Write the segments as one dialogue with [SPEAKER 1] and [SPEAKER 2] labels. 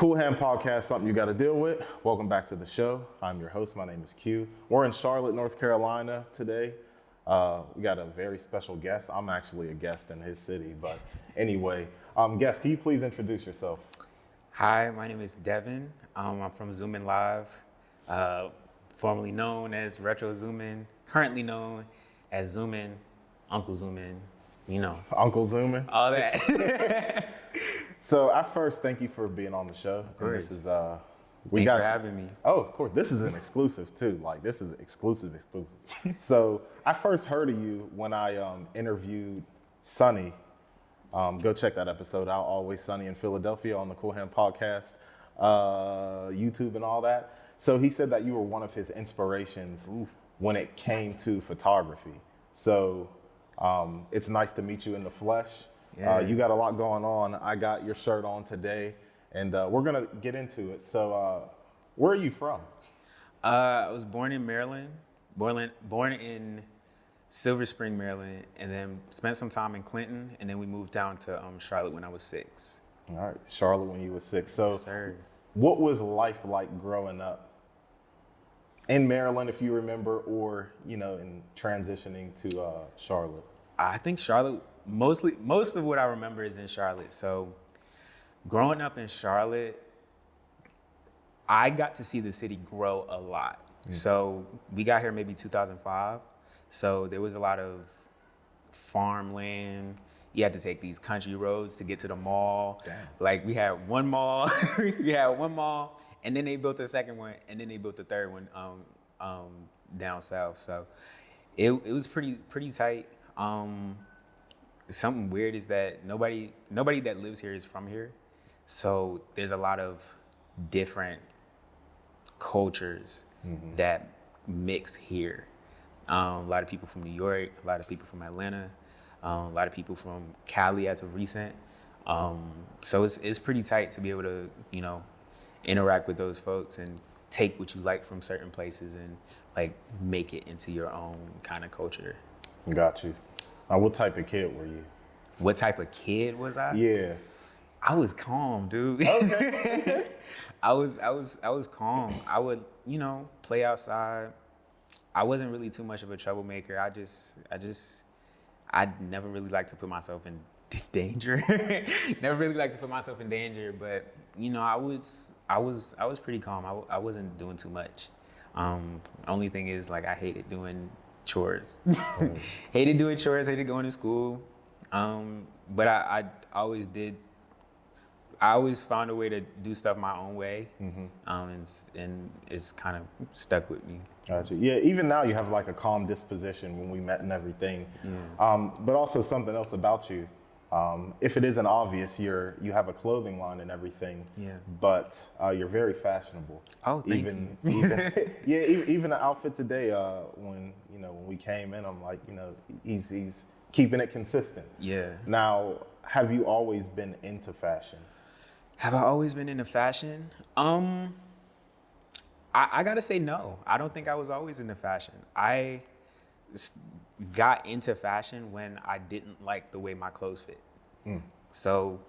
[SPEAKER 1] Cool Hand Podcast, something you got to deal with. Welcome back to the show. I'm your host. My name is Q. We're in Charlotte, North Carolina today. We got a very special guest. I'm actually a guest in his city, but anyway, guest, can you please introduce yourself?
[SPEAKER 2] Hi, my name is Devin. I'm from Zoomin Live, formerly known as Retro Zoomin, currently known as Zoomin, Uncle Zoomin, you know.
[SPEAKER 1] Uncle Zoomin?
[SPEAKER 2] All that.
[SPEAKER 1] So I first thank you for being on the show.
[SPEAKER 2] Of course.
[SPEAKER 1] This is
[SPEAKER 2] Thanks for having me.
[SPEAKER 1] Oh, of course. This is an exclusive too. Like this is exclusive. So I first heard of you when I interviewed Sonny. Go check that episode out. Always Sunny in Philadelphia on the Cool Hand Podcast, YouTube and all that. So he said that you were one of his inspirations when it came to photography. So it's nice to meet you in the flesh.
[SPEAKER 2] Yeah.
[SPEAKER 1] You got a lot going on. I got your shirt on today, and we're gonna get into it. So where are you from?
[SPEAKER 2] I was born in Maryland, born in Silver Spring, Maryland, and then spent some time in Clinton, and then we moved down to Charlotte when I was 6.
[SPEAKER 1] All right, Charlotte when you were 6. So
[SPEAKER 2] Yes, sir.
[SPEAKER 1] what was life like growing up in Maryland, if you remember, or, in transitioning to Charlotte?
[SPEAKER 2] I think Charlotte, most of what I remember is in Charlotte. So growing up in Charlotte, I got to see the city grow a lot. So we got here maybe 2005. So there was a lot of farmland. You had to take these country roads to get to the mall.
[SPEAKER 1] Damn.
[SPEAKER 2] Like we had one mall, and then they built a second one, and then they built a third one down south. So it was pretty tight. Something weird is that nobody that lives here is from here. So there's a lot of different cultures that mix here. A lot of people from New York, a lot of people from Atlanta, a lot of people from Cali as of recent. So it's pretty tight to be able to, interact with those folks and take what you like from certain places and like make it into your own kind of culture.
[SPEAKER 1] Got you. What type of kid were you?
[SPEAKER 2] What type of kid was I?
[SPEAKER 1] Yeah.
[SPEAKER 2] I was calm, dude.
[SPEAKER 1] Okay.
[SPEAKER 2] I was calm. I would, play outside. I wasn't really too much of a troublemaker. I'd never really liked to put myself in danger. Never really liked to put myself in danger, but I was pretty calm. I wasn't doing too much. Only thing is, like, I hated doing chores. Hated doing chores, hated going to school. But I always did. I always found a way to do stuff my own way, and it's kind of stuck with me.
[SPEAKER 1] Gotcha. Yeah, even now you have like a calm disposition when we met and everything. But also something else about you. If it isn't obvious, you have a clothing line and everything. Yeah. But you're very fashionable.
[SPEAKER 2] Oh, thank
[SPEAKER 1] you. Even the outfit today. When we came in, I'm like, he's keeping it consistent.
[SPEAKER 2] Yeah.
[SPEAKER 1] Now, have you always been into fashion?
[SPEAKER 2] Have I always been into fashion? I gotta say no. I don't think I was always into fashion. I got into fashion when I didn't like the way my clothes fit. So,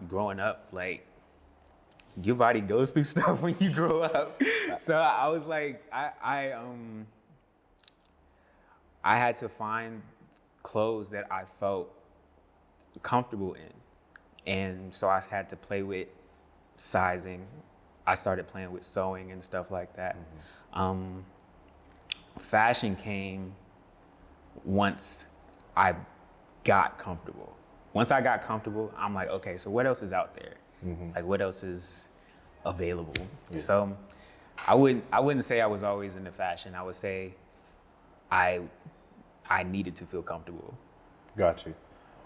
[SPEAKER 2] growing up, like, your body goes through stuff when you grow up. So I was like, I had to find clothes that I felt comfortable in. And so I had to play with sizing. I started playing with sewing and stuff like that. Fashion came once I got comfortable. Once I got comfortable, I'm like, okay, so what else is out there? Like, what else is available? Yeah. So I wouldn't say I was always into fashion. I would say I needed to feel comfortable.
[SPEAKER 1] Got you.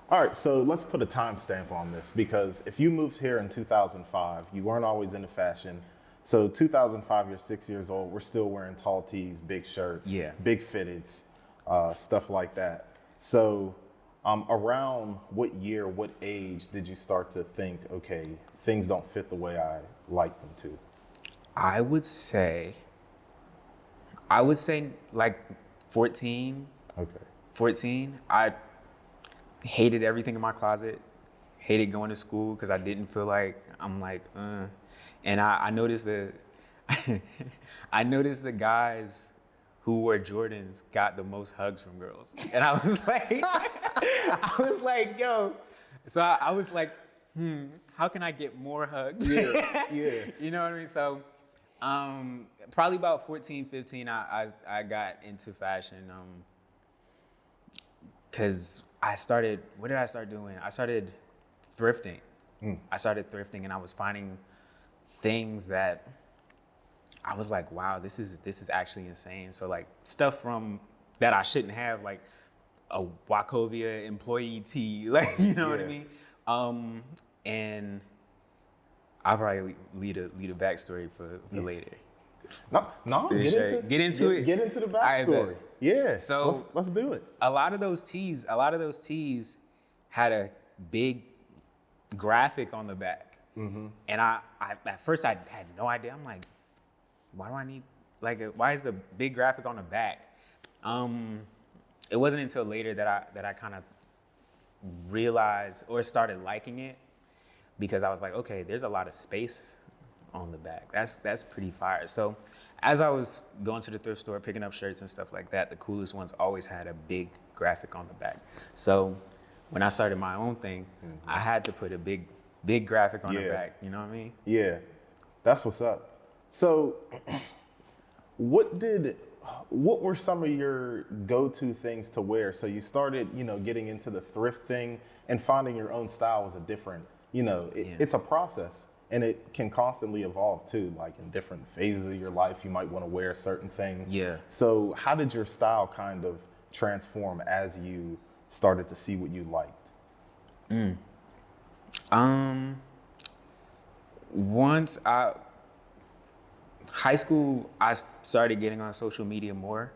[SPEAKER 1] All right, so let's put a timestamp on this, because if you moved here in 2005, you weren't always into fashion. So 2005, you're 6 years old. We're still wearing tall tees, big shirts, big fitteds, stuff like that. So around what year, what age did you start to think, okay, things don't fit the way I like them to?
[SPEAKER 2] I would say like 14.
[SPEAKER 1] Okay.
[SPEAKER 2] 14. I hated everything in my closet. Hated going to school because I didn't feel like I'm like, and I noticed I noticed the guys who wore Jordans got the most hugs from girls. And I was like, yo. So I was like, how can I get more hugs?
[SPEAKER 1] Yeah.
[SPEAKER 2] You know what I mean? So probably about 14, 15, I got into fashion. Cause what did I start doing? I started thrifting. I started thrifting and I was finding things that I was like, wow, this is actually insane. So like stuff from that I shouldn't have, like a Wachovia employee tee, like, you know what I mean? And I'll probably lead a backstory for later.
[SPEAKER 1] No, get into it. Get into the backstory. Yeah. So let's do it.
[SPEAKER 2] A lot of those tees had a big graphic on the back. And I at first I had no idea. I'm like, why do I need why is the big graphic on the back? It wasn't until later that I kind of realized or started liking it, because I was like, okay, there's a lot of space on the back. That's pretty fire. So as I was going to the thrift store, picking up shirts and stuff like that, the coolest ones always had a big graphic on the back. So when I started my own thing, I had to put a big graphic on the back. You know what I mean?
[SPEAKER 1] Yeah, that's what's up. So what were some of your go-to things to wear? So you started, getting into the thrift thing, and finding your own style was a different, it's a process, and it can constantly evolve too. Like in different phases of your life, you might want to wear certain things. Yeah. So how did your style kind of transform as you started to see what you liked?
[SPEAKER 2] High school, I started getting on social media more.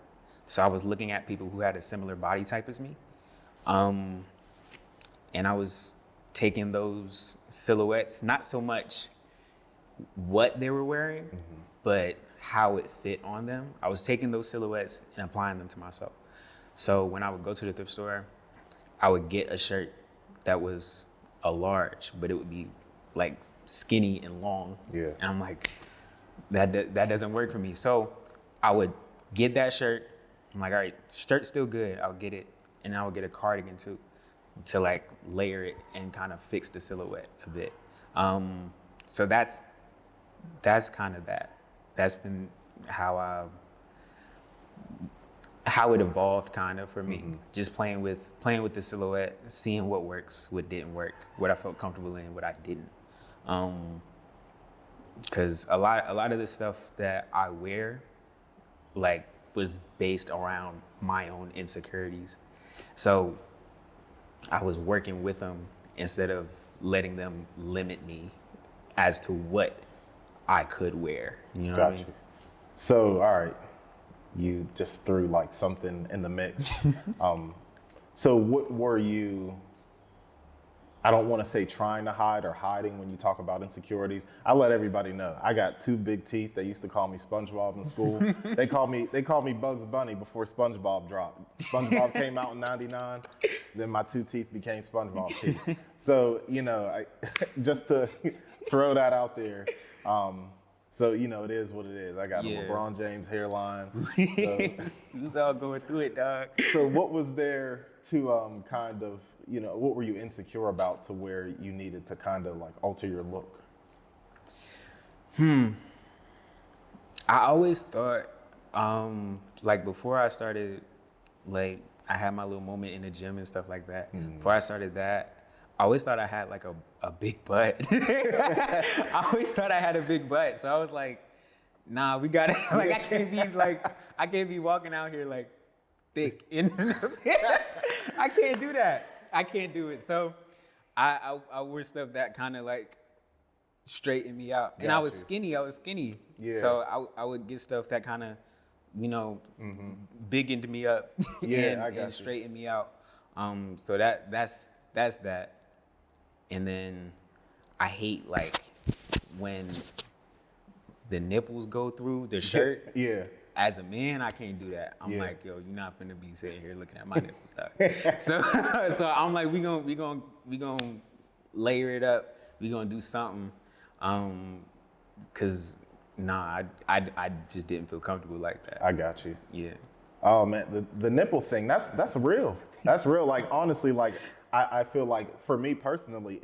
[SPEAKER 2] So I was looking at people who had a similar body type as me. And I was taking those silhouettes, not so much what they were wearing, but how it fit on them. I was taking those silhouettes and applying them to myself. So when I would go to the thrift store, I would get a shirt that was a large, but it would be like skinny and long. Yeah. And I'm like, that doesn't work for me. So I would get that shirt. I'm like, all right, shirt's still good. I'll get it. And I would get a cardigan too, to like layer it and kind of fix the silhouette a bit. So that's kind of that. That's been how it evolved kind of for me. Just playing with the silhouette, seeing what works, what didn't work, what I felt comfortable in, what I didn't. Because a lot of the stuff that I wear, like, was based around my own insecurities. So I was working with them instead of letting them limit me as to what I could wear. You know what I mean?
[SPEAKER 1] So, all right, you just threw like something in the mix. So what were you, I don't want to say trying to hide or hiding when you talk about insecurities. I let everybody know. I got 2 big teeth. They used to call me SpongeBob in school. They called me Bugs Bunny before SpongeBob dropped. SpongeBob came out in '99. Then my 2 teeth became SpongeBob teeth. So, just to throw that out there. So, it is what it is. I got a LeBron James hairline. So.
[SPEAKER 2] Who's all going through it, dog?
[SPEAKER 1] So what was there to kind of, what were you insecure about to where you needed to kind of like alter your look?
[SPEAKER 2] I always thought, like before I started, like I had my little moment in the gym and stuff like that. Before I started that, I always thought I had like a big butt. I always thought I had a big butt. So I was like, nah, we got it. Like I can't be walking out here like thick. I can't do that. I can't do it. So I wear stuff that kind of like straightened me out. And I was skinny. Yeah. So I would get stuff that kind of, biggened me up and straightened me out. So that's that. And then I hate like when the nipples go through the shirt. Yeah. As a man, I can't do that. I'm like, yo, you're not finna be sitting here looking at my nipples, dog. So I'm like, we gonna layer it up. We gonna do something. Cause I just didn't feel comfortable like that.
[SPEAKER 1] I got you.
[SPEAKER 2] Yeah.
[SPEAKER 1] Oh man, the nipple thing, that's real. That's real. Like honestly, like I feel like for me personally,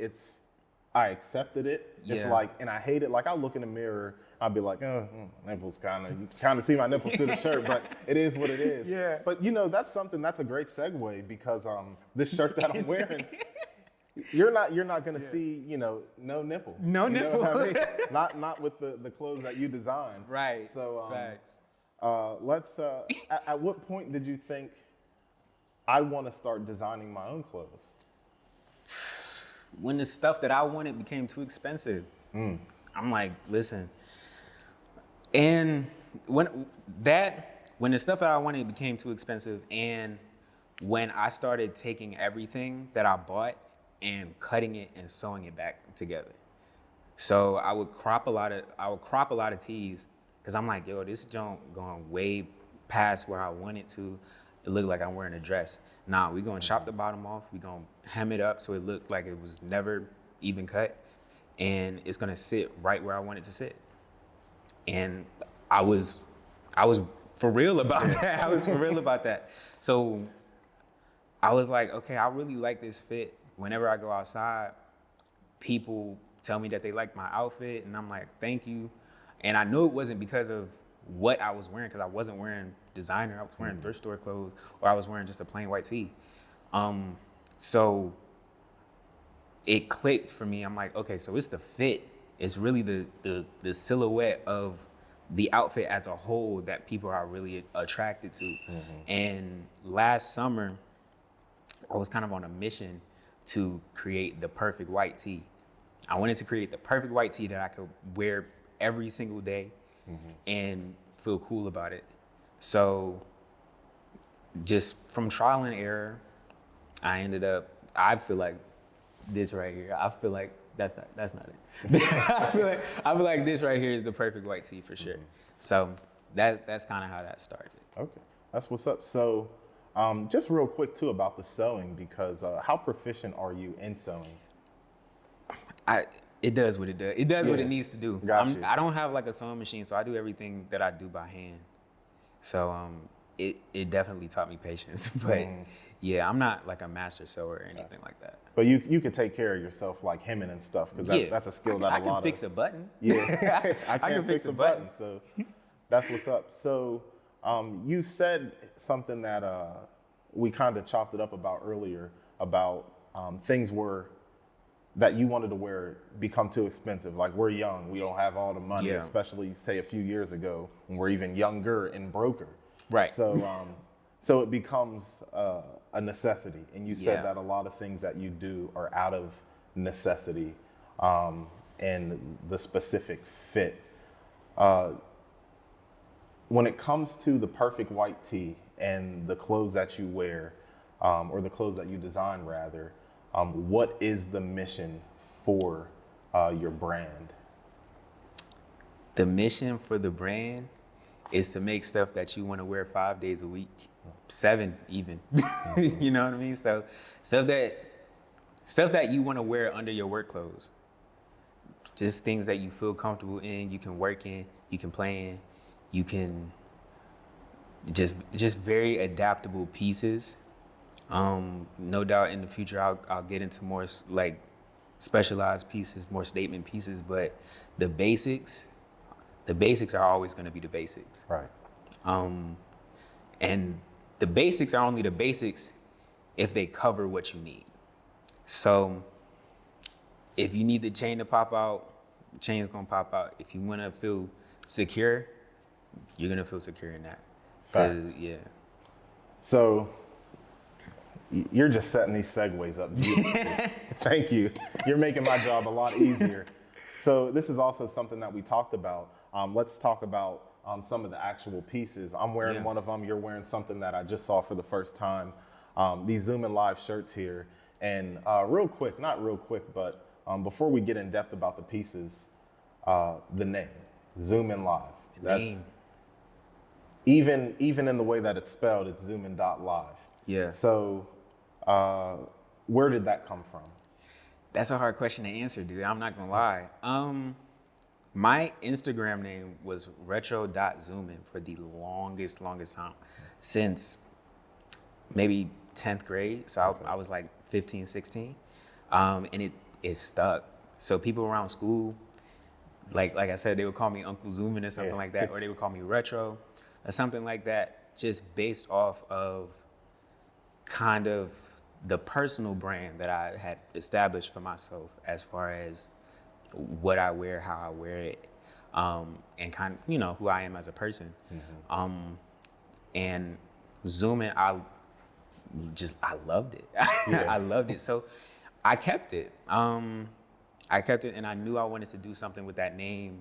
[SPEAKER 1] I accepted it. It's
[SPEAKER 2] Yeah.
[SPEAKER 1] like, and I hate it. Like I'll look in the mirror, I'll be like, nipples you kind of see my nipples through the shirt, but it is what it is.
[SPEAKER 2] Yeah.
[SPEAKER 1] But that's a great segue because this shirt that I'm wearing, you're not gonna see, no nipple.
[SPEAKER 2] No
[SPEAKER 1] You know
[SPEAKER 2] nipple.
[SPEAKER 1] what I mean? Not with the clothes that you designed.
[SPEAKER 2] Right.
[SPEAKER 1] So
[SPEAKER 2] Facts.
[SPEAKER 1] let's. At what point did you think I want to start designing my own clothes?
[SPEAKER 2] When the stuff that I wanted became too expensive. I'm like, listen. And when the stuff that I wanted became too expensive, and when I started taking everything that I bought and cutting it and sewing it back together. So I would crop a lot of tees because I'm like, yo, this junk going way past where I want it to. It looked like I'm wearing a dress. Nah, we gonna chop the bottom off. We gonna hem it up so it looked like it was never even cut, and it's gonna sit right where I want it to sit. And I was for real about that. I was for real about that. So I was like, okay, I really like this fit. Whenever I go outside, people tell me that they like my outfit, and I'm like, thank you. And I knew it wasn't because of what I was wearing, because I wasn't wearing designer. I was wearing thrift store clothes, or I was wearing just a plain white tee. So it clicked for me. I'm like, okay, so it's the fit. It's really the silhouette of the outfit as a whole that people are really attracted to. And last summer, I was kind of on a mission to create the perfect white tee. I wanted to create the perfect white tee that I could wear every single day and feel cool about it. So just from trial and error, I feel like this right here. I feel like that's not it. I feel like this right here is the perfect white tee for sure. So that's kind of how that started.
[SPEAKER 1] Okay, that's what's up. So just real quick too about the sewing, because how proficient are you in sewing?
[SPEAKER 2] It does what it does. It does what
[SPEAKER 1] Yeah.
[SPEAKER 2] it needs to do.
[SPEAKER 1] Gotcha.
[SPEAKER 2] I don't have like a sewing machine, so I do everything that I do by hand. So it definitely taught me patience. But yeah, I'm not like a master sewer or anything like that.
[SPEAKER 1] But you can take care of yourself, like hemming and stuff, because that's a skill that
[SPEAKER 2] I
[SPEAKER 1] a lot
[SPEAKER 2] can fix a button.
[SPEAKER 1] Yeah, I
[SPEAKER 2] can
[SPEAKER 1] can't fix a button, so that's what's up. So you said something that we kind of chopped it up about earlier, about things that you wanted to wear become too expensive. Like we're young, we don't have all the money,
[SPEAKER 2] Yeah.
[SPEAKER 1] especially say a few years ago when we're even younger and broker.
[SPEAKER 2] Right.
[SPEAKER 1] So it becomes a necessity. And you said
[SPEAKER 2] Yeah.
[SPEAKER 1] that a lot of things that you do are out of necessity and the specific fit. When it comes to the perfect white tee and the clothes that you wear, or the clothes that you design rather, what is the mission for your brand?
[SPEAKER 2] The mission for the brand is to make stuff that you want to wear 5 days a week, 7 even. You know what I mean? So stuff that you want to wear under your work clothes. Just things that you feel comfortable in, you can work in, you can play in, you can just very adaptable pieces. No doubt in the future I'll get into more like specialized pieces, more statement pieces, but the basics are always going to be the basics.
[SPEAKER 1] Right.
[SPEAKER 2] And the basics are only the basics if they cover what you need. So if you need the chain to pop out, the chain's gonna pop out. If you wanna feel secure, you're gonna feel secure in that. Yeah.
[SPEAKER 1] So you're just setting these segues up beautifully. Thank you. You're making my job a lot easier. So this is also something that we talked about. Let's talk about some of the actual pieces. I'm wearing one of them. You're wearing something that I just saw for the first time. These Zoomin Live shirts here. And real quick, not real quick, but before we get in depth about the pieces, the name, Zoomin Live.
[SPEAKER 2] Name.
[SPEAKER 1] Even in the way that it's spelled, it's zoomin.live.
[SPEAKER 2] Yeah.
[SPEAKER 1] So where did that come from?
[SPEAKER 2] That's a hard question to answer, dude. I'm not gonna lie. My Instagram name was retro.zoomin for the longest time, since maybe 10th grade. So I was like 15, 16. And it stuck. So people around school, like I said, they would call me Uncle Zoomin or something like that, or they would call me Retro or something like that, just based off of kind of the personal brand that I had established for myself as far as what I wear, how I wear it, and kind of, who I am as a person. And Zoomin, I loved it. I loved it. So I kept it. And I knew I wanted to do something with that name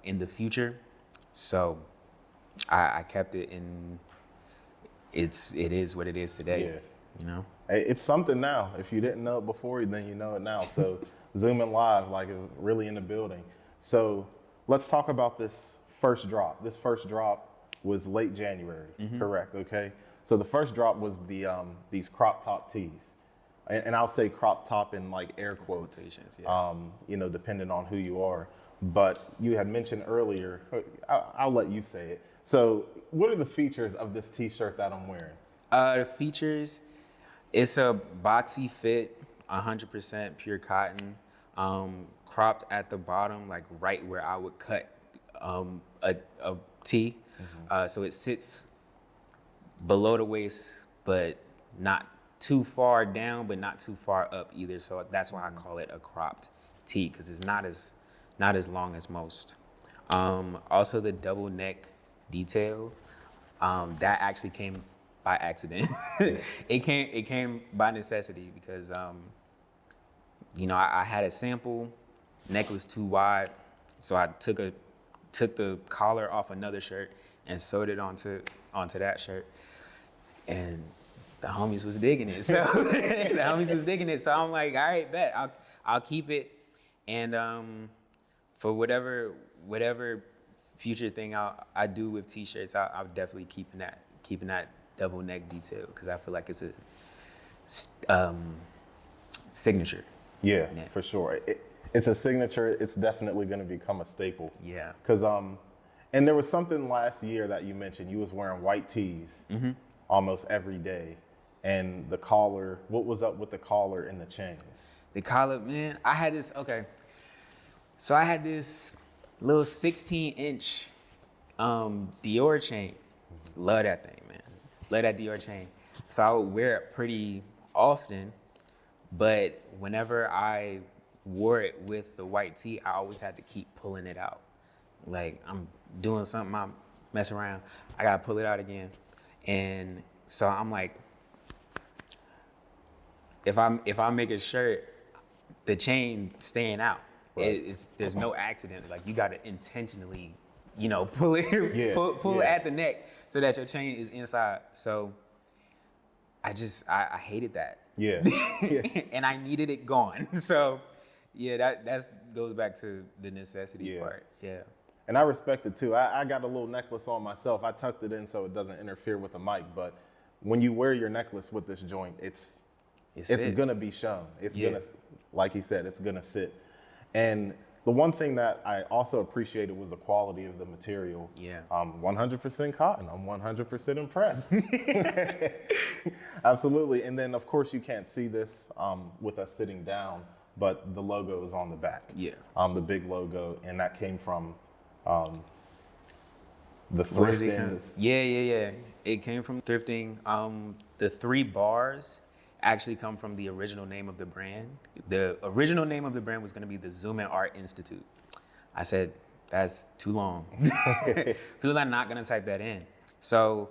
[SPEAKER 2] in the future. So I kept it, and it is what it is today.
[SPEAKER 1] Yeah. Hey, it's something now. If you didn't know it before, then you know it now. So Zoomin Live, like, is really in the building. So let's talk about this first drop. This first drop was late January, correct? Okay. So the first drop was the these crop top tees. And I'll say crop top in like air quotations, depending on who you are. But you had mentioned earlier, I'll let you say it. So what are the features of this t-shirt that I'm wearing?
[SPEAKER 2] The features, it's a boxy fit, 100% pure cotton, cropped at the bottom, like right where I would cut a tee. So it sits below the waist, but not too far down, but not too far up either. So that's why I call it a cropped tee, because it's not as long as most. Also the double neck detail, that actually came by accident. It came by necessity, because I had a sample, neck was too wide, so I took the collar off another shirt and sewed it onto that shirt, and the homies was digging it. So So I'm like, all right, bet, I'll keep it, and for whatever future thing I do with t-shirts, I'll definitely keeping that double neck detail, because I feel like it's a signature.
[SPEAKER 1] Yeah, for sure. It's a signature. It's definitely going to become a staple.
[SPEAKER 2] Yeah.
[SPEAKER 1] Because and there was something last year that you mentioned. You was wearing white tees almost every day, and the collar. What was up with the collar and the chains?
[SPEAKER 2] The collar, man. I had this. Okay. So I had this little 16-inch Dior chain. Love that thing, man. Love that Dior chain. So I would wear it pretty often, but whenever I wore it with the white tee, I always had to keep pulling it out. Like, I'm doing something, I'm messing around, I gotta pull it out again. And so I'm like, if I make a shirt, the chain staying out, right. There's no accident. Like, you gotta intentionally, pull it, pull it at the neck so that your chain is inside. So I hated that.
[SPEAKER 1] Yeah.
[SPEAKER 2] And I needed it gone. So yeah, that goes back to the necessity part. Yeah.
[SPEAKER 1] And I respect it too. I got a little necklace on myself. I tucked it in so it doesn't interfere with the mic. But when you wear your necklace with this joint, it's gonna be shown. It's gonna, like he said, it's gonna sit. And the one thing that I also appreciated was the quality of the material.
[SPEAKER 2] Yeah.
[SPEAKER 1] 100% cotton. I'm 100% impressed. Absolutely. And then of course you can't see this with us sitting down, but the logo is on the back.
[SPEAKER 2] Yeah.
[SPEAKER 1] The big logo, and that came from the thrifting.
[SPEAKER 2] Yeah. It came from thrifting. The 3 bars actually come from the original name of the brand. The original name of the brand was going to be the Zoomin Art Institute. I said, that's too long. People are not going to type that in. So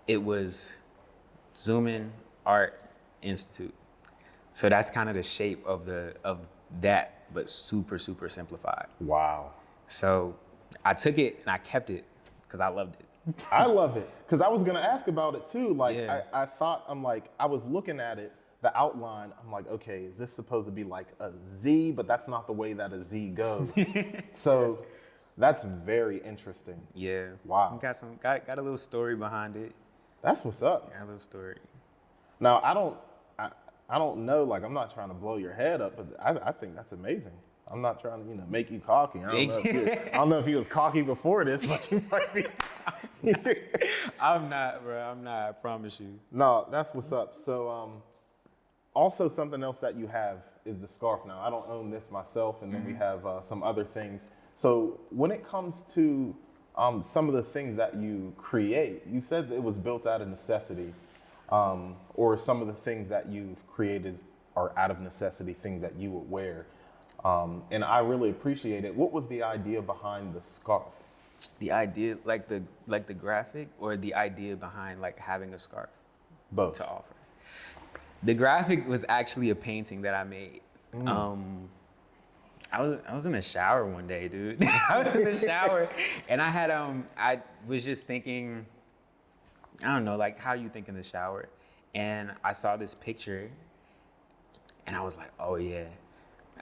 [SPEAKER 2] it was Zoomin Art Institute. So that's kind of the shape of that, but super, super simplified.
[SPEAKER 1] Wow.
[SPEAKER 2] So I took it and I kept it because I loved it.
[SPEAKER 1] I love it, because I was gonna ask about it too. Like, I thought, I was looking at it, the outline, I'm like, okay, is this supposed to be like a Z? But that's not the way that a Z goes. So that's very interesting.
[SPEAKER 2] Yeah.
[SPEAKER 1] Wow.
[SPEAKER 2] Got a little story behind it.
[SPEAKER 1] That's what's up.
[SPEAKER 2] Got a little story.
[SPEAKER 1] Now, I don't know, like I'm not trying to blow your head up, but I think that's amazing. I'm not trying to, make you cocky. I don't know if he was cocky before this, but you might be.
[SPEAKER 2] I'm not, bro. I'm not. I promise you.
[SPEAKER 1] No, that's what's up. So, also something else that you have is the scarf. Now, I don't own this myself, and then we have some other things. So, when it comes to some of the things that you create, you said that it was built out of necessity, or some of the things that you've created are out of necessity, things that you would wear. And I really appreciate it. What was the idea behind the scarf?
[SPEAKER 2] The idea, like the graphic, or the idea behind like having a scarf
[SPEAKER 1] Both.
[SPEAKER 2] to offer. The graphic was actually a painting that I made. I was in the shower one day, dude. I was in the shower, and I was just thinking, I don't know, like how you think in the shower, and I saw this picture, and I was like, oh yeah,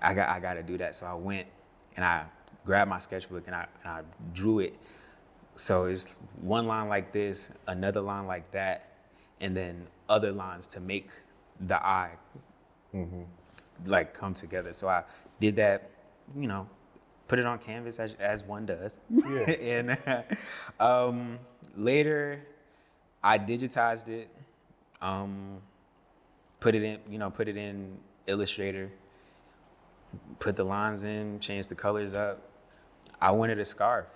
[SPEAKER 2] I got to do that. So I went and I grabbed my sketchbook and I drew it. So it's one line like this, another line like that, and then other lines to make the eye like come together. So I did that, put it on canvas as one does. Yeah. And later I digitized it, put it in Illustrator, put the lines in, changed the colors up. I wanted a scarf,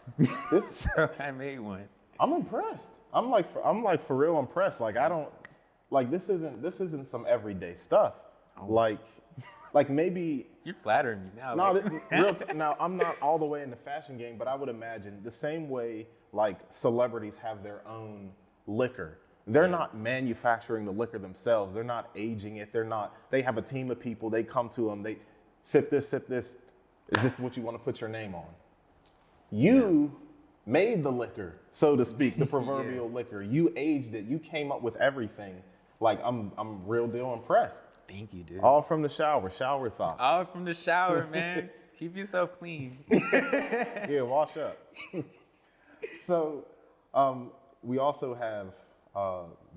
[SPEAKER 2] so I made one.
[SPEAKER 1] I'm impressed. I'm like for real impressed. Like I don't, like this isn't some everyday stuff. Oh. Like maybe
[SPEAKER 2] you're flattering me now.
[SPEAKER 1] No, now I'm not all the way in the fashion game, but I would imagine the same way like celebrities have their own liquor. They're not manufacturing the liquor themselves. They're not aging it. They have a team of people. They come to them. They sip this. Is this what you want to put your name on? You made the liquor, so to speak, the proverbial liquor. You aged it. You came up with everything. Like I'm real deal impressed.
[SPEAKER 2] Thank you, dude.
[SPEAKER 1] All from the shower thoughts.
[SPEAKER 2] All from the shower, man. Keep yourself clean.
[SPEAKER 1] Yeah, wash up. So, we also have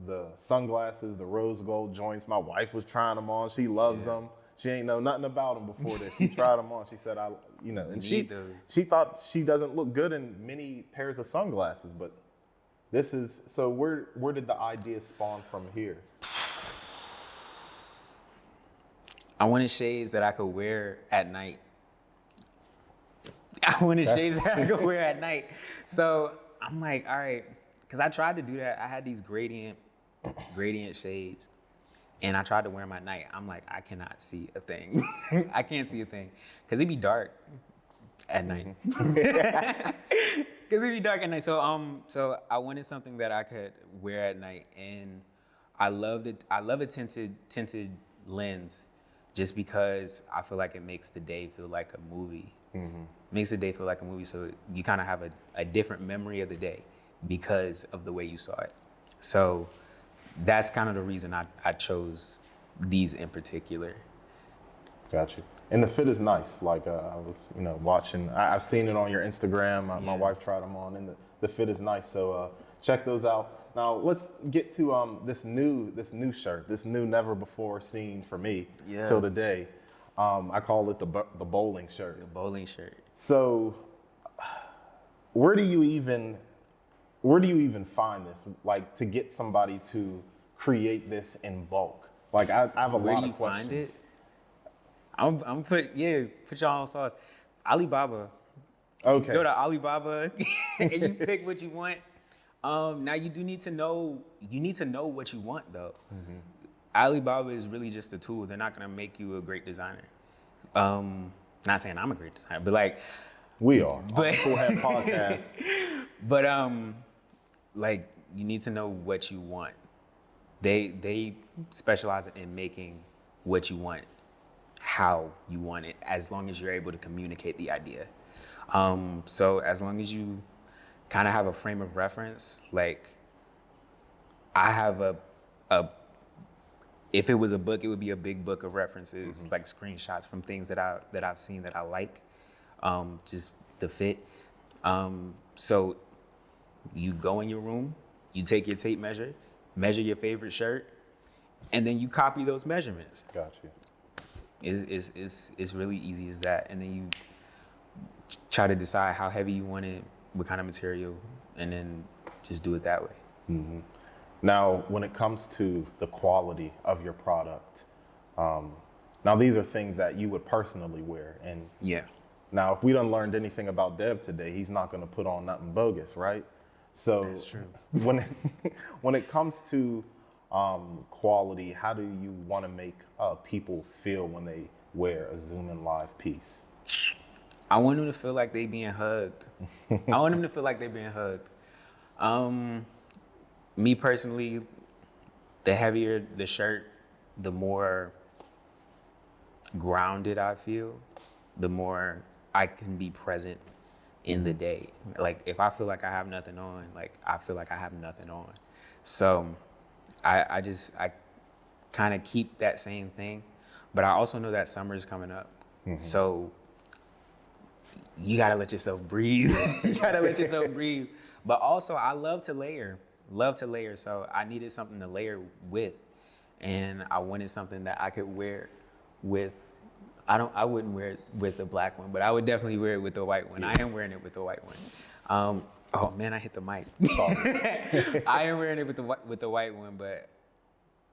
[SPEAKER 1] the sunglasses, the rose gold joints. My wife was trying them on. She loves them. She ain't know nothing about them before this. She tried them on. She said, and she thought she doesn't look good in many pairs of sunglasses, but this is, so where did the idea spawn from here?
[SPEAKER 2] I wanted shades that I could wear at night. So I'm like, all right, because I tried to do that. I had these gradient shades, and I tried to wear them at night. I'm like, I cannot see a thing. I can't see a thing because it'd be dark at night. So I wanted something that I could wear at night, and I loved it. I love a tinted lens, just because I feel like it makes the day feel like a movie. Makes the day feel like a movie, so you kind of have a different memory of the day because of the way you saw it. So that's kind of the reason I chose these in particular. Got you.
[SPEAKER 1] And the fit is nice. Like I was, watching. I've seen it on your Instagram. My wife tried them on, and the fit is nice. So check those out. Now let's get to this new shirt, this new never before seen for me till today. I call it the bowling shirt.
[SPEAKER 2] The bowling shirt. So
[SPEAKER 1] where do you even find this? Like to get somebody to create this in bulk? Like I have a lot of questions. Where do you find it?
[SPEAKER 2] I'm put y'all on sauce. Alibaba.
[SPEAKER 1] Okay.
[SPEAKER 2] You go to Alibaba and you pick what you want. Now you do need to know what you want though. Alibaba is really just a tool. They're not gonna make you a great designer. Not saying I'm a great designer, but like
[SPEAKER 1] we are. But Cool Head Podcast.
[SPEAKER 2] But like you need to know what you want. They specialize in making what you want, how you want it, as long as you're able to communicate the idea. So as long as you kind of have a frame of reference, like I have a if it was a book, it would be a big book of references, like screenshots from things that I've seen that I like, just the fit. So you go in your room, you take your tape measure your favorite shirt, and then you copy those measurements.
[SPEAKER 1] Got you.
[SPEAKER 2] It's really easy as that. And then you try to decide how heavy you want it, what kind of material, and then just do it that way.
[SPEAKER 1] Mm-hmm. Now, when it comes to the quality of your product, now these are things that you would personally wear. And
[SPEAKER 2] Yeah.
[SPEAKER 1] now, if we done learned anything about Dev today, he's not going to put on nothing bogus, right? So
[SPEAKER 2] That's true.
[SPEAKER 1] when it comes to quality, how do you want to make people feel when they wear a Zoomin Live piece?
[SPEAKER 2] I want them to feel like they being hugged. I want them to feel like they're being hugged. Me personally, the heavier the shirt, the more grounded I feel, the more I can be present in the day. Like if I feel like I have nothing on, like I feel like I have nothing on. So I kind of keep that same thing, but I also know that summer is coming up. Mm-hmm. So you gotta let yourself breathe. You gotta let yourself breathe. But also I love to layer. So I needed something to layer with, and I wanted something that I could wear with. I wouldn't wear it with the black one, but I would definitely wear it with the white one. Yeah. I am wearing it with the white one. Oh man, I hit the mic. I am wearing it with the white one, but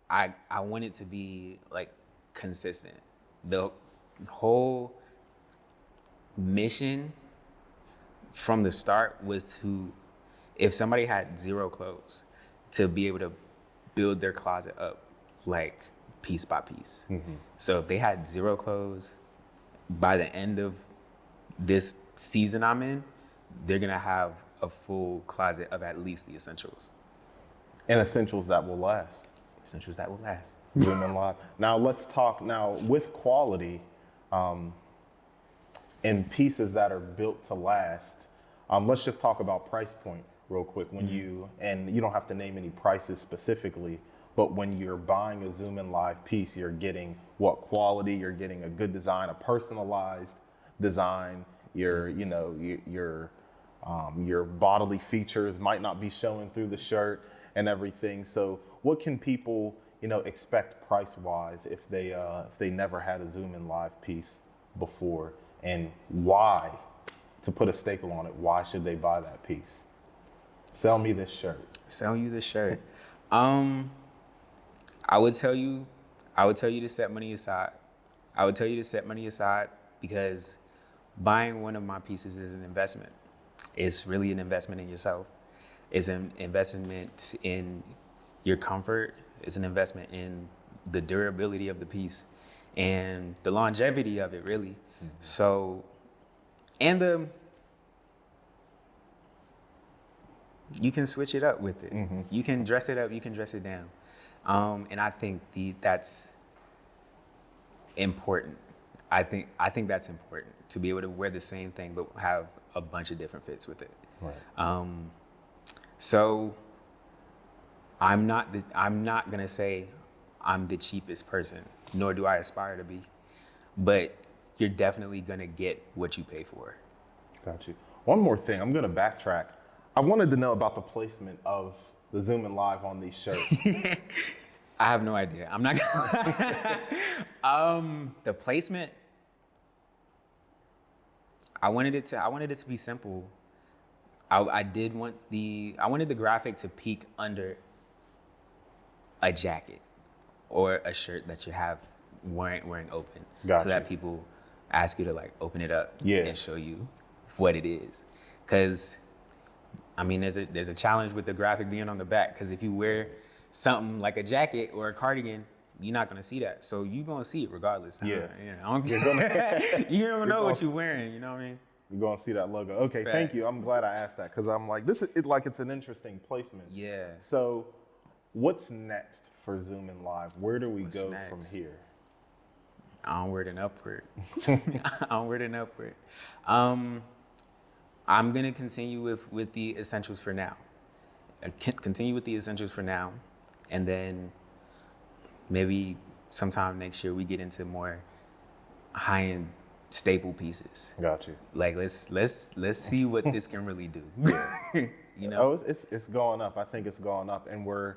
[SPEAKER 2] I want it to be like consistent. The whole mission from the start was to, if somebody had zero clothes, to be able to build their closet up like piece by piece. Mm-hmm. So if they had zero clothes, by the end of this season I'm in, they're gonna have a full closet of at least the essentials.
[SPEAKER 1] And essentials that will last.
[SPEAKER 2] Essentials that will last.
[SPEAKER 1] Zoomin Live. Now let's talk now with quality and pieces that are built to last. Let's just talk about price point real quick. When mm-hmm. you don't have to name any prices specifically, but when you're buying a Zoomin Live piece, you're getting what quality? You're getting a good design, a personalized design. Your bodily features might not be showing through the shirt and everything. So what can people, expect price-wise if they never had a Zoomin Live piece before, and why? To put a staple on it, why should they buy that piece? Sell me this shirt.
[SPEAKER 2] Sell you this shirt. I would tell you to set money aside. I would tell you to set money aside because buying one of my pieces is an investment. It's really an investment in yourself. It's an investment in your comfort. It's an investment in the durability of the piece and the longevity of it, really. Mm-hmm. So, and you can switch it up with it. Mm-hmm. You can dress it up, you can dress it down. And I think that's important. I think that's important to be able to wear the same thing but have a bunch of different fits with it. Right. So I'm not gonna say I'm the cheapest person, nor do I aspire to be, but you're definitely gonna get what you pay for.
[SPEAKER 1] Got you. One more thing, I'm gonna backtrack. I wanted to know about the placement of the Zoomin Live on these shirts.
[SPEAKER 2] I have no idea. I'm not gonna. The placement. I wanted it to be simple. I wanted the graphic to peek under a jacket or a shirt that you have wearing open,
[SPEAKER 1] Gotcha.
[SPEAKER 2] So that people ask you to like open it up
[SPEAKER 1] yeah.
[SPEAKER 2] and show you what it is. Because I mean, there's a challenge with the graphic being on the back. Because if you wear something like a jacket or a cardigan, you're not gonna see that. So you're gonna see it regardless.
[SPEAKER 1] Yeah.
[SPEAKER 2] You don't know what you're wearing. You know what I mean?
[SPEAKER 1] You're gonna see that logo. Okay, right. Thank you. I'm glad I asked that because I'm like, it's an interesting placement.
[SPEAKER 2] Yeah.
[SPEAKER 1] So, what's next for Zoomin Live? Where do we go from here?
[SPEAKER 2] Onward and upward. Onward and upward. I'm gonna continue with the essentials for now. Continue with the essentials for now, and then maybe sometime next year we get into more high-end staple pieces.
[SPEAKER 1] Got you.
[SPEAKER 2] Like let's see what this can really do.
[SPEAKER 1] You know? Oh, it's going up. I think it's going up, and we're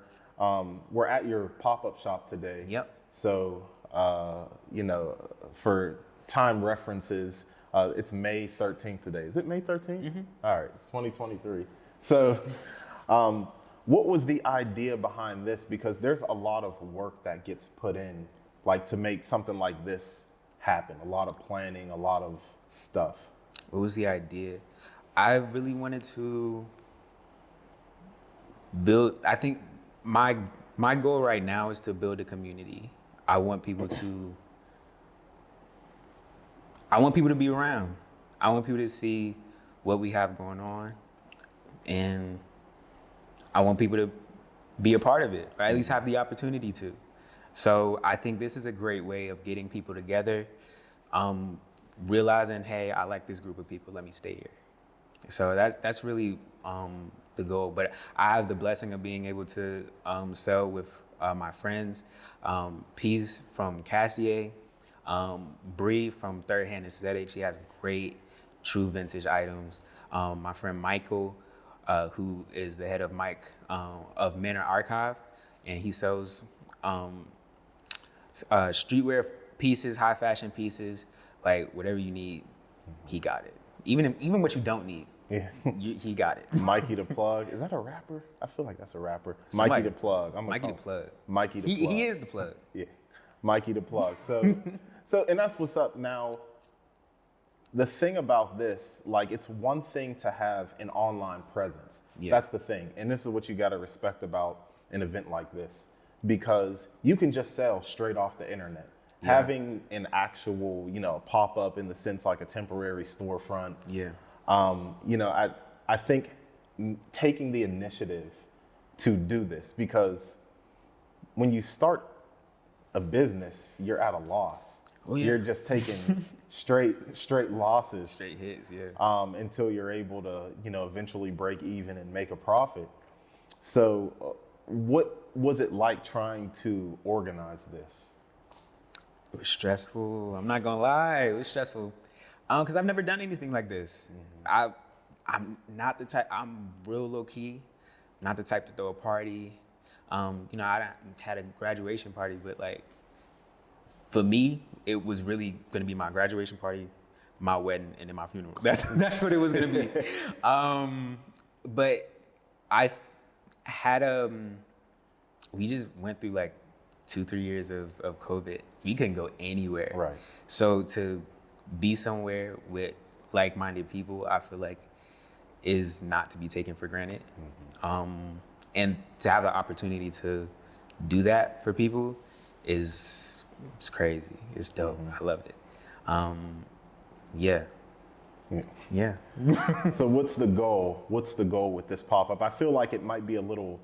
[SPEAKER 1] we're at your pop-up shop today.
[SPEAKER 2] Yep.
[SPEAKER 1] So, for time references, it's May 13th today. Is it May 13th? Mm-hmm. All right, it's 2023. So, what was the idea behind this? Because there's a lot of work that gets put in, like to make something like this happen. A lot of planning, a lot of stuff.
[SPEAKER 2] What was the idea? I really wanted to build, I think my goal right now is to build a community. I want people to be around. I want people to see what we have going on, and I want people to be a part of it, or at least have the opportunity to. So I think this is a great way of getting people together, realizing, hey, I like this group of people, let me stay here. So that's really the goal. But I have the blessing of being able to sell with my friends, Peace from Cassier, Bree from Third Hand Aesthetic. She has great true vintage items. My friend Michael, who is the head of of Manor Archive, and he sells streetwear pieces, high fashion pieces, like whatever you need, he got it. Even what you don't need, yeah, he got it.
[SPEAKER 1] Mikey the Plug, is that a rapper? I feel like that's a rapper.
[SPEAKER 2] Somebody,
[SPEAKER 1] Mikey the Plug.
[SPEAKER 2] Mikey the Plug.
[SPEAKER 1] Mikey the Plug.
[SPEAKER 2] He is the plug.
[SPEAKER 1] Yeah, Mikey the Plug. So, and that's what's up now. The thing about this, like, it's one thing to have an online presence. Yeah. That's the thing. And this is what you got to respect about an event like this, because you can just sell straight off the internet. Yeah. Having an actual, pop-up in the sense like a temporary storefront. Yeah. I think taking the initiative to do this, because when you start a business, you're at a loss. Oh, yeah. You're just taking straight losses,
[SPEAKER 2] straight hits, yeah.
[SPEAKER 1] Until you're able to, eventually break even and make a profit. So, what was it like trying to organize this?
[SPEAKER 2] It was stressful. I'm not gonna lie, it was stressful, because I've never done anything like this. Mm-hmm. I'm not the type. I'm real low key, not the type to throw a party. I had a graduation party, but like, for me, it was really gonna be my graduation party, my wedding, and then my funeral. That's what it was gonna be. But I had we just went through like 2-3 years of COVID. We couldn't go anywhere.
[SPEAKER 1] Right.
[SPEAKER 2] So to be somewhere with like-minded people, I feel like is not to be taken for granted. Mm-hmm. And to have the opportunity to do that for people it's crazy. It's dope. Mm-hmm. I love it. Yeah.
[SPEAKER 1] So what's the goal? What's the goal with this pop-up? I feel like it might be a little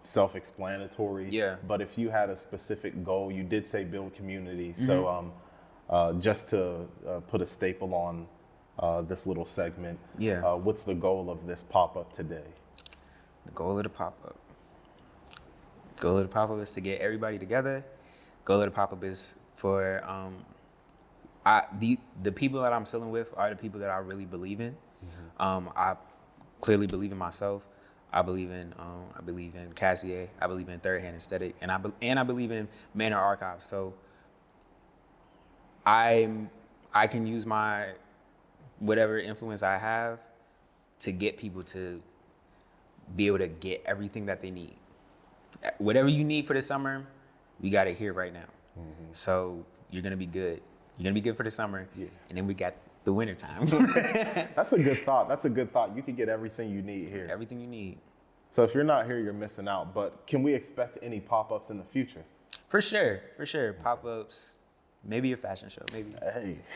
[SPEAKER 1] self-explanatory.
[SPEAKER 2] Yeah.
[SPEAKER 1] But if you had a specific goal, you did say build community. Mm-hmm. So just to put a staple on this little segment, what's the goal of this pop-up today?
[SPEAKER 2] The goal of the pop-up. Goal of the pop-up is to get everybody together. Goal of the pop-up is for the people that I'm selling with are the people that I really believe in. Mm-hmm. I clearly believe in myself. I believe in Cassier. I believe in Third Hand Aesthetic, and I believe in Manor Archive. So I can use my whatever influence I have to get people to be able to get everything that they need. Whatever you need for the summer, we got it here right now. Mm-hmm. So you're gonna be good. You're gonna be good for the summer, and then we got the winter time.
[SPEAKER 1] That's a good thought. You can get everything you need here.
[SPEAKER 2] Everything you need.
[SPEAKER 1] So if you're not here, you're missing out. But can we expect any pop-ups in the future?
[SPEAKER 2] For sure. Pop-ups, maybe a fashion show,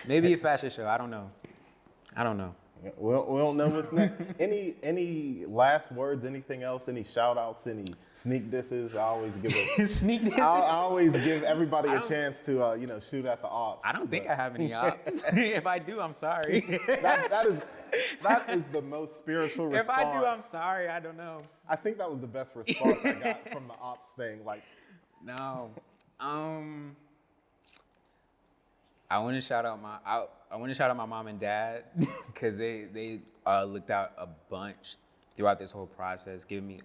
[SPEAKER 2] maybe a fashion show. I don't know.
[SPEAKER 1] We don't know what's next. Any last words? Anything else? Any shout outs? Any sneak disses? I always give
[SPEAKER 2] sneak disses.
[SPEAKER 1] I always give everybody a chance to shoot at the ops.
[SPEAKER 2] I don't think I have any ops. If I do, I'm sorry.
[SPEAKER 1] that is the most spiritual response.
[SPEAKER 2] If I do, I'm sorry. I don't know.
[SPEAKER 1] I think that was the best response I got from the ops thing. Like,
[SPEAKER 2] no. I want to shout out my mom and dad because they looked out a bunch throughout this whole process, giving me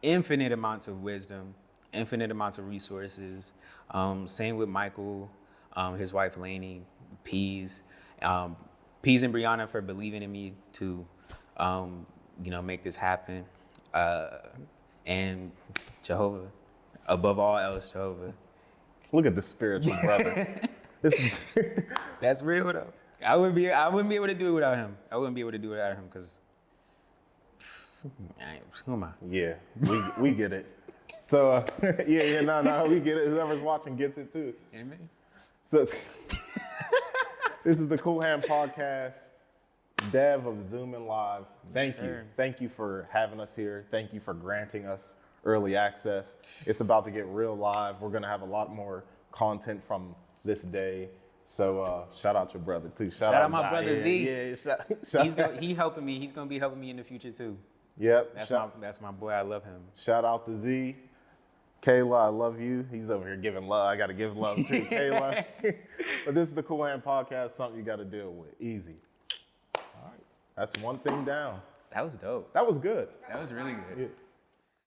[SPEAKER 2] infinite amounts of wisdom, infinite amounts of resources. Same with Michael, his wife Lainey, Peas. Peas and Brianna for believing in me to, make this happen. And Jehovah, above all else, Jehovah.
[SPEAKER 1] Look at the spiritual brother.
[SPEAKER 2] That's real though. I wouldn't be able to do it without him. I wouldn't be able to do it without him because, who am I?
[SPEAKER 1] Yeah, we get it. So no, we get it. Whoever's watching gets it too.
[SPEAKER 2] Amen.
[SPEAKER 1] So this is the Cool Hand Podcast. Dev of Zoomin Live. Thank you. Thank you for having us here. Thank you for granting us early access. It's about to get real live. We're gonna have a lot more content from this day. So shout out your brother too. Shout out
[SPEAKER 2] my brother Z.
[SPEAKER 1] Yeah,
[SPEAKER 2] He's helping me. He's gonna be helping me in the future too.
[SPEAKER 1] Yep.
[SPEAKER 2] That's my boy. I love him.
[SPEAKER 1] Shout out to Z. Kayla, I love you. He's over here giving love. I gotta give love too, Kayla. But this is the Cool Hand Podcast. Something you gotta deal with. Easy. All right. That's one thing down.
[SPEAKER 2] That was dope.
[SPEAKER 1] That was good.
[SPEAKER 2] That was really good.
[SPEAKER 1] Yeah.